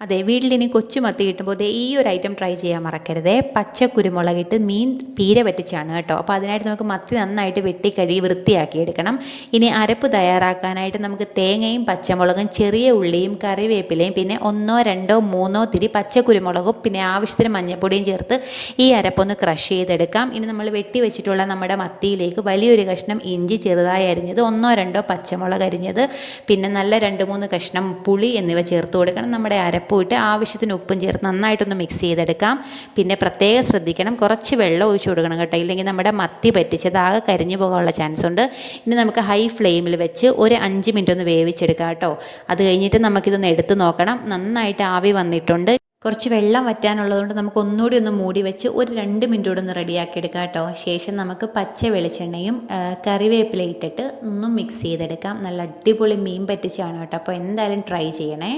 അതെ, വീട്ടിലിനി കൊച്ചുമത്തി കിട്ടുമ്പോൾ ദേ ഈ ഒരു ഐറ്റം ട്രൈ ചെയ്യാൻ മറക്കരുതേ. പച്ച കുരുമുളകിട്ട് മീൻ പീര പറ്റിച്ചാണ് കേട്ടോ. അപ്പോൾ അതിനായിട്ട് നമുക്ക് മത്തി നന്നായിട്ട് വെട്ടി കഴുകി വൃത്തിയാക്കി എടുക്കണം. ഇനി അരപ്പ് തയ്യാറാക്കാനായിട്ട് നമുക്ക് തേങ്ങയും പച്ചമുളകും ചെറിയ ഉള്ളിയും കറിവേപ്പിലയും പിന്നെ 1 2 3 തിരി പച്ച കുരുമുളകും പിന്നെ ആവശ്യത്തിന് മഞ്ഞൾപ്പൊടിയും ചേർത്ത് ഈ അരപ്പൊന്ന് ക്രഷ് ചെയ്തെടുക്കാം. ഇനി നമ്മൾ വെട്ടി വെച്ചിട്ടുള്ള നമ്മുടെ മത്തിയിലേക്ക് വലിയൊരു കഷ്ണം ഇഞ്ചി ചെറുതായി അരിഞ്ഞത്, 1 2 പച്ചമുളക് അരിഞ്ഞത്, പിന്നെ നല്ല 2 3 കഷ്ണം പുളി എന്നിവ ചേർത്ത് കൊടുക്കണം. നമ്മുടെ അരപ്പ് പോയിട്ട് ആവശ്യത്തിന് ഉപ്പും ചേർത്ത് നന്നായിട്ടൊന്ന് മിക്സ് ചെയ്തെടുക്കാം. പിന്നെ പ്രത്യേകം ശ്രദ്ധിക്കണം, കുറച്ച് വെള്ളം ഒഴിച്ചു കൊടുക്കണം കേട്ടോ, ഇല്ലെങ്കിൽ നമ്മുടെ മത്തി പറ്റിച്ചത് ആകെ കരിഞ്ഞു പോകാനുള്ള ചാൻസ് ഉണ്ട്. ഇനി നമുക്ക് ഹൈ ഫ്ലെയിമിൽ വെച്ച് ഒരു 5 മിനിറ്റ് ഒന്ന് വേവിച്ചെടുക്കാം കേട്ടോ. അത് കഴിഞ്ഞിട്ട് നമുക്കിതൊന്ന് എടുത്ത് നോക്കണം. നന്നായിട്ട് ആവി വന്നിട്ടുണ്ട്. കുറച്ച് വെള്ളം വറ്റാനുള്ളതുകൊണ്ട് നമുക്ക് ഒന്നുകൂടി ഒന്ന് മൂടി വെച്ച് ഒരു 2 മിനിറ്റ് കൂടെ ഒന്ന് റെഡിയാക്കി എടുക്കാം കേട്ടോ. ശേഷം നമുക്ക് പച്ച വെളിച്ചെണ്ണയും കറിവേപ്പില ഇട്ടിട്ട് ഒന്നും മിക്സ് ചെയ്തെടുക്കാം. നല്ല അടിപൊളി മീൻ പറ്റിച്ചാണ് കേട്ടോ. അപ്പോൾ എന്തായാലും ട്രൈ ചെയ്യണേ.